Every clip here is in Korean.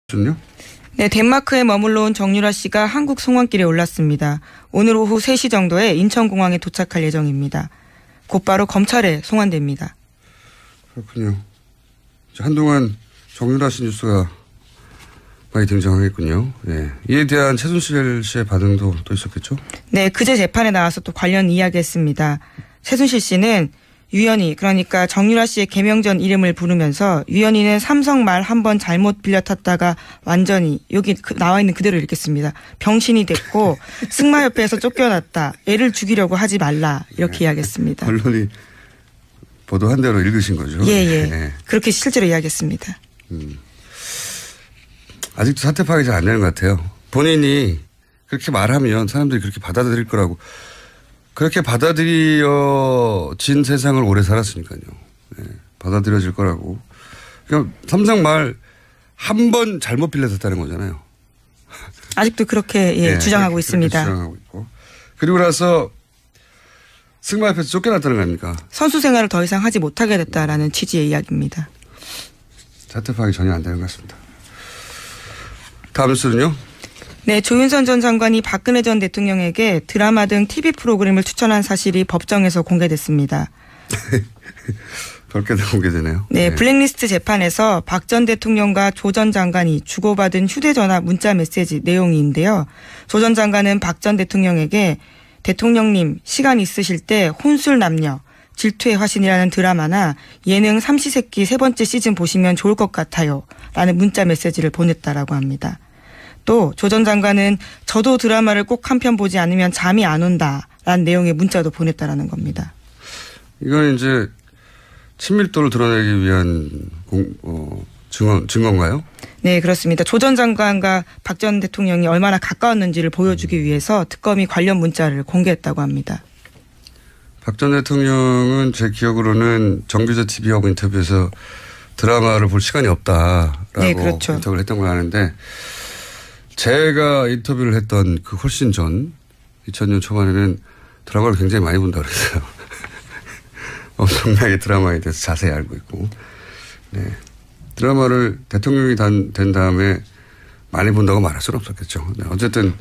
준요? 네, 덴마크에 머물러 온 정유라 씨가 한국 송환길에 올랐습니다. 오늘 오후 3시 정도에 인천공항에 도착할 예정입니다. 곧바로 검찰에 송환됩니다. 그렇군요. 한동안 정유라 씨 뉴스가 많이 등장하겠군요. 네. 이에 대한 최순실 씨의 반응도 또 있었겠죠? 네, 그제 재판에 나와서 또 관련 이야기했습니다. 최순실 씨는 유연희, 그러니까 정유라 씨의 개명 전 이름을 부르면서 유연희는 삼성 말 한 번 잘못 빌려 탔다가 완전히 여기 나와 있는 그대로 읽겠습니다. 병신이 됐고 승마협회에서 쫓겨났다. 애를 죽이려고 하지 말라. 이렇게 이야기했습니다. 언론이 보도한 대로 읽으신 거죠? 예. 네. 그렇게 실제로 이야기했습니다. 아직도 사태 파악이 잘 안 되는 것 같아요. 본인이 그렇게 말하면 사람들이 그렇게 받아들일 거라고. 그렇게 받아들여진 세상을 오래 살았으니까요. 네, 받아들여질 거라고. 그러니까 삼성 말 한 번 잘못 빌려졌다는 거잖아요. 아직도 그렇게 네, 주장하고 그렇게 있습니다. 주장하고 있고. 그리고 나서 승마협회에서 쫓겨났다는 거 아닙니까? 선수 생활을 더 이상 하지 못하게 됐다라는 취지의 이야기입니다. 사태 파악이 전혀 안 되는 것 같습니다. 다음 뉴스는요? 네, 조윤선 전 장관이 박근혜 전 대통령에게 드라마 등 TV 프로그램을 추천한 사실이 법정에서 공개됐습니다. 별게 다 공개되네요. 네, 블랙리스트 재판에서 박 전 대통령과 조 전 장관이 주고받은 휴대전화 문자 메시지 내용인데요. 조 전 장관은 박 전 대통령에게 대통령님 시간 있으실 때 혼술 남녀, 질투의 화신이라는 드라마나 예능 삼시세끼 3번째 시즌 보시면 좋을 것 같아요. 라는 문자 메시지를 보냈다라고 합니다. 또 조 전 장관은 저도 드라마를 꼭 한 편 보지 않으면 잠이 안 온다라는 내용의 문자도 보냈다라는 겁니다. 이건 이제 친밀도를 드러내기 위한 증거인가요? 네, 그렇습니다. 조 전 장관과 박 전 대통령이 얼마나 가까웠는지를 보여주기 위해서 특검이 관련 문자를 공개했다고 합니다. 박 전 대통령은 제 기억으로는 정규제 TV하고 인터뷰에서 드라마를 볼 시간이 없다라고 네, 그렇죠. 인터뷰를 했던 걸 아는데 제가 인터뷰를 했던 그 훨씬 전 2000년 초반에는 드라마를 굉장히 많이 본다고 그랬어요. 엄청나게 드라마에 대해서 자세히 알고 있고. 네. 드라마를 대통령이 된 다음에 많이 본다고 말할 수는 없었겠죠. 네. 어쨌든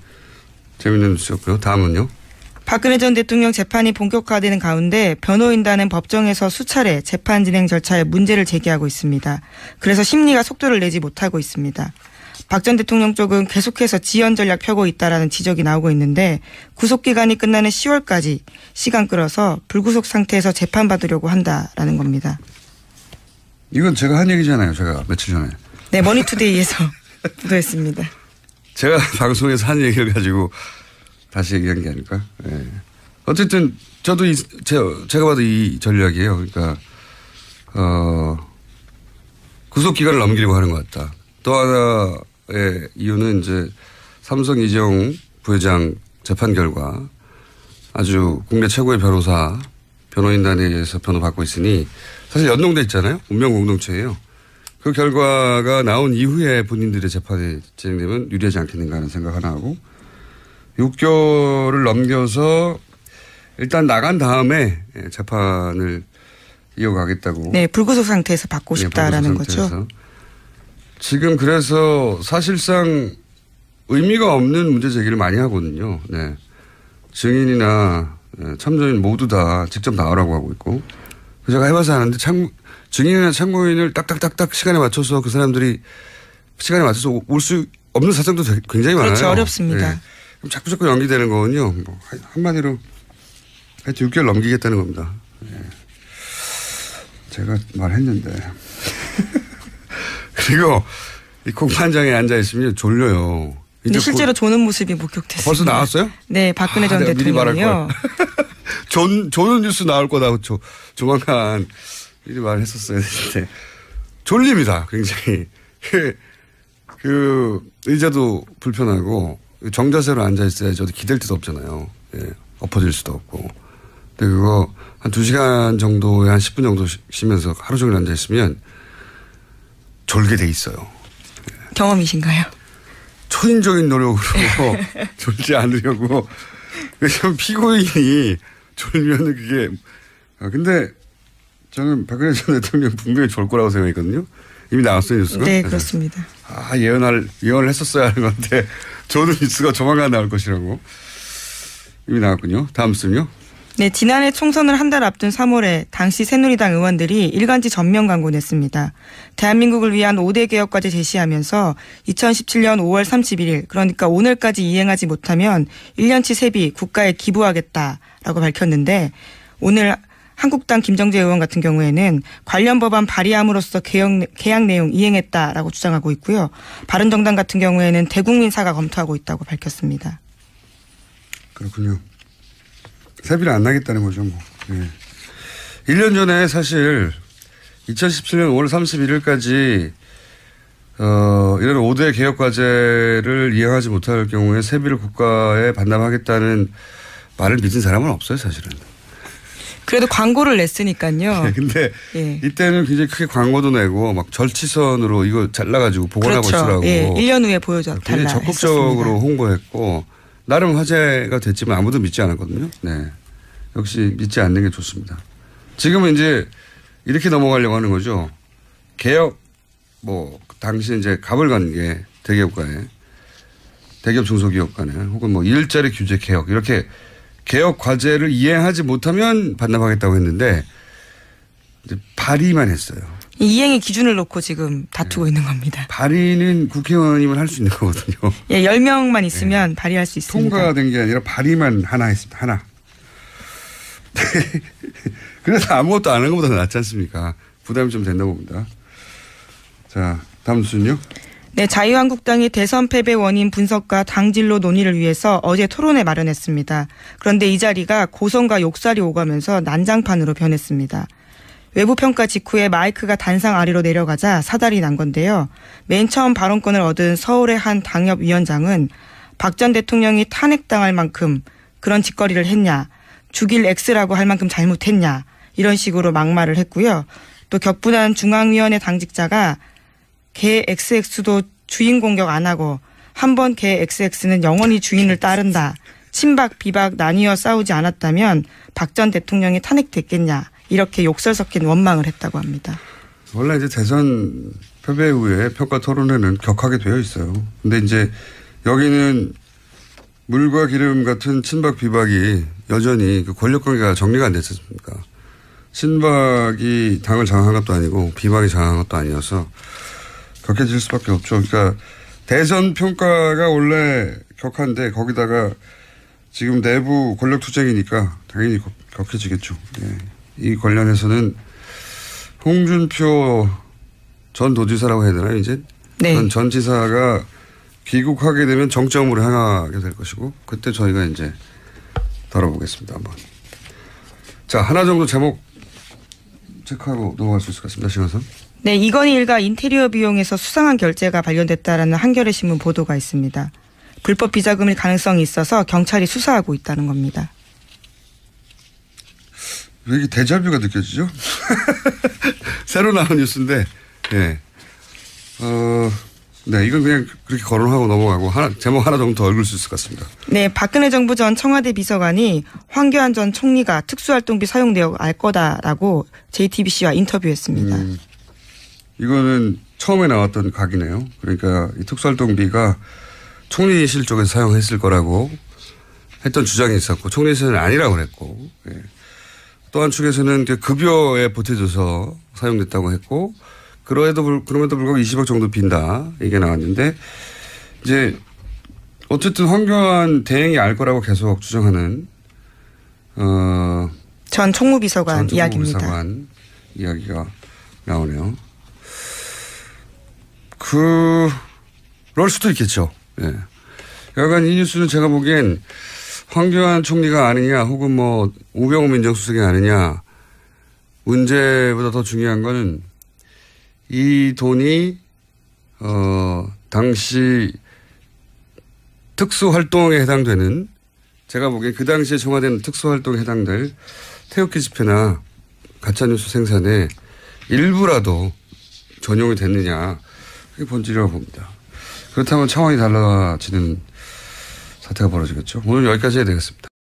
재밌는 뉴스였고요. 다음은요. 박근혜 전 대통령 재판이 본격화되는 가운데 변호인단은 법정에서 수차례 재판 진행 절차에 문제를 제기하고 있습니다. 그래서 심리가 속도를 내지 못하고 있습니다. 박 전 대통령 쪽은 계속해서 지연 전략 펴고 있다라는 지적이 나오고 있는데 구속기간이 끝나는 10월까지 시간 끌어서 불구속 상태에서 재판받으려고 한다라는 겁니다. 이건 제가 한 얘기잖아요. 제가 며칠 전에. 네, 머니투데이에서 보도했습니다. 제가 방송에서 한 얘기를 가지고 다시 얘기한 게 아닐까. 네. 어쨌든 저도 제가 봐도 이 전략이에요. 그러니까 구속기간을 넘기려고 하는 것 같다. 또 하나의 이유는 이제 삼성 이재용 부회장 재판 결과 아주 국내 최고의 변호인단에 의해서 변호받고 있으니 사실 연동돼 있잖아요. 운명공동체예요. 그 결과가 나온 이후에 본인들의 재판이 진행되면 유리하지 않겠는가 하는 생각 하나 하고 6개월을 넘겨서 일단 나간 다음에 재판을 이어가겠다고. 네, 불구속 상태에서 받고 싶다라는 거죠. 지금 그래서 사실상 의미가 없는 문제 제기를 많이 하거든요. 네. 증인이나 참조인 모두 다 직접 나오라고 하고 있고. 제가 해봐서 하는데 증인이나 참고인을 딱딱딱딱 시간에 맞춰서 그 사람들이 시간에 맞춰서 올 수 없는 사정도 굉장히 많아요. 그렇죠. 어렵습니다. 네. 그럼 자꾸 연기되는 거군요. 뭐 한마디로 하여튼 6개월 넘기겠다는 겁니다. 네. 제가 말했는데. 그리고 이 공판장에 앉아있으면 졸려요. 근데 실제로 조는 모습이 목격됐습니다. 벌써 나왔어요? 네, 박근혜 전 대통령이요. 조는 뉴스 나올 거다. 조만간 미리 말했었어야 되는데. 졸립니다. 굉장히. 그 의자도 불편하고 정자세로 앉아있어야지 어디 기댈 데도 없잖아요. 예, 엎어질 수도 없고. 근데 그거 한 2시간 정도에 한 10분 정도 쉬면서 하루 종일 앉아있으면 졸게 돼 있어요. 경험이신가요? 초인적인 노력으로 졸지 않으려고. 왜냐면 피고인이 졸면 그게. 근데 저는 박근혜 전 대통령 분명히 졸 거라고 생각했거든요. 이미 나왔어요, 뉴스가? 네, 그렇습니다. 예언을 했었어야 하는 건데 저도 뉴스가 조만간 나올 것이라고. 이미 나왔군요. 다음 순요. 네, 지난해 총선을 한 달 앞둔 3월에 당시 새누리당 의원들이 일간지 전면 광고 냈습니다. 대한민국을 위한 5대 개혁과제 제시하면서 2017년 5월 31일 그러니까 오늘까지 이행하지 못하면 1년치 세비 국가에 기부하겠다라고 밝혔는데 오늘 한국당 김정재 의원 같은 경우에는 관련 법안 발의함으로써 계약 내용 이행했다라고 주장하고 있고요. 바른정당 같은 경우에는 대국민 사과 검토하고 있다고 밝혔습니다. 그렇군요. 세비를 안 나겠다는 거죠. 뭐. 네. 1년 전에 사실 2017년 5월 31일까지 이런 5대 개혁과제를 이행하지 못할 경우에 세비를 국가에 반납하겠다는 말을 믿은 사람은 없어요, 사실은. 그래도 광고를 냈으니까요. 네, 근데 예. 이때는 굉장히 크게 광고도 내고 막 절치선으로 이거 잘라가지고 보관하고 그렇죠. 있으라고. 예, 1년 후에 보여달라 굉장히 적극적으로 홍보했고 나름 화제가 됐지만 아무도 믿지 않았거든요. 네, 역시 믿지 않는 게 좋습니다. 지금은 이제 이렇게 넘어가려고 하는 거죠. 개혁 뭐 당시 이제 갑을 가는 게 대기업가에 대기업 중소기업 간에 혹은 뭐 일자리 규제 개혁 이렇게 개혁 과제를 이행하지 못하면 반납하겠다고 했는데 이제 발의만 했어요. 이행의 기준을 놓고 지금 다투고 있는 겁니다. 발의는 국회의원이면 할 수 있는 거거든요. 예, 10명만 있으면 발의할 수 있습니다. 통과가 된 게 아니라 발의만 하나 했습니다. 하나. 그래서 아무것도 안 하는 것보다 낫지 않습니까? 부담이 좀 된다고 봅니다. 자, 다음 순요. 네, 자유한국당이 대선 패배 원인 분석과 당진로 논의를 위해서 어제 토론회 마련했습니다. 그런데 이 자리가 고성과 욕설이 오가면서 난장판으로 변했습니다. 외부 평가 직후에 마이크가 단상 아래로 내려가자 사달이 난 건데요. 맨 처음 발언권을 얻은 서울의 한 당협위원장은 박 전 대통령이 탄핵당할 만큼 그런 짓거리를 했냐, 죽일 X라고 할 만큼 잘못했냐 이런 식으로 막말을 했고요. 또 격분한 중앙위원회 당직자가 개 XX도 주인 공격 안 하고 한 번 개 XX는 영원히 주인을 따른다. 친박 비박 나뉘어 싸우지 않았다면 박 전 대통령이 탄핵됐겠냐. 이렇게 욕설 섞인 원망을 했다고 합니다. 원래 이제 대선 패배 후에 평가 토론회는 격하게 되어 있어요. 근데 이제 여기는 물과 기름 같은 친박 비박이 여전히 그 권력 관계가 정리가 안 됐지 않습니까? 친박이 당을 장악한 것도 아니고 비박이 장악한 것도 아니어서 격해질 수밖에 없죠. 그러니까 대선 평가가 원래 격한데 거기다가 지금 내부 권력 투쟁이니까 당연히 격해지겠죠. 네. 이 관련해서는 홍준표 전 도지사라고 해야 되나요, 이제? 네. 전 지사가 귀국하게 되면 정점으로 향하게 될 것이고 그때 저희가 이제 다뤄보겠습니다. 한번. 자, 하나 정도 제목 체크하고 넘어갈 수 있을 것 같습니다. 신원선. 네, 이건희 일가 인테리어 비용에서 수상한 결제가 발견됐다라는 한겨레 신문 보도가 있습니다. 불법 비자금일 가능성이 있어서 경찰이 수사하고 있다는 겁니다. 왜 이렇게 데자뷰가 느껴지죠? 새로 나온 뉴스인데, 네. 네, 이건 그냥 그렇게 거론하고 넘어가고 제목 하나 정도 더 읽을 수 있을 것 같습니다. 네, 박근혜 정부 전 청와대 비서관이 황교안 전 총리가 특수활동비 사용 내역 알 거다라고 JTBC와 인터뷰했습니다. 이거는 처음에 나왔던 각이네요. 그러니까 이 특수활동비가 총리실 쪽에서 사용했을 거라고 했던 주장이 있었고 총리실은 아니라고 그랬고 예. 또 한 축에서는 급여에 보태줘서 사용됐다고 했고 그럼에도 불구하고 20억 정도 빈다 이게 나왔는데 이제 어쨌든 황교안 대행이 알 거라고 계속 주장하는 전 총무비서관 이야기입니다. 총무비서관 이야기가 나오네요. 그럴 수도 있겠죠. 예. 약간 이 뉴스는 제가 보기엔 황교안 총리가 아느냐 혹은 뭐 우병우 민정수석이 아느냐 문제보다 더 중요한 거는 이 돈이 당시 특수활동에 해당되는 제가 보기엔 그 당시에 청와대는 특수활동에 해당될 태극기 집회나 가짜뉴스 생산에 일부라도 전용이 됐느냐 그게 본질이라고 봅니다. 그렇다면 차원이 달라지는 사태가 벌어지겠죠. 오늘 여기까지 해야 되겠습니다.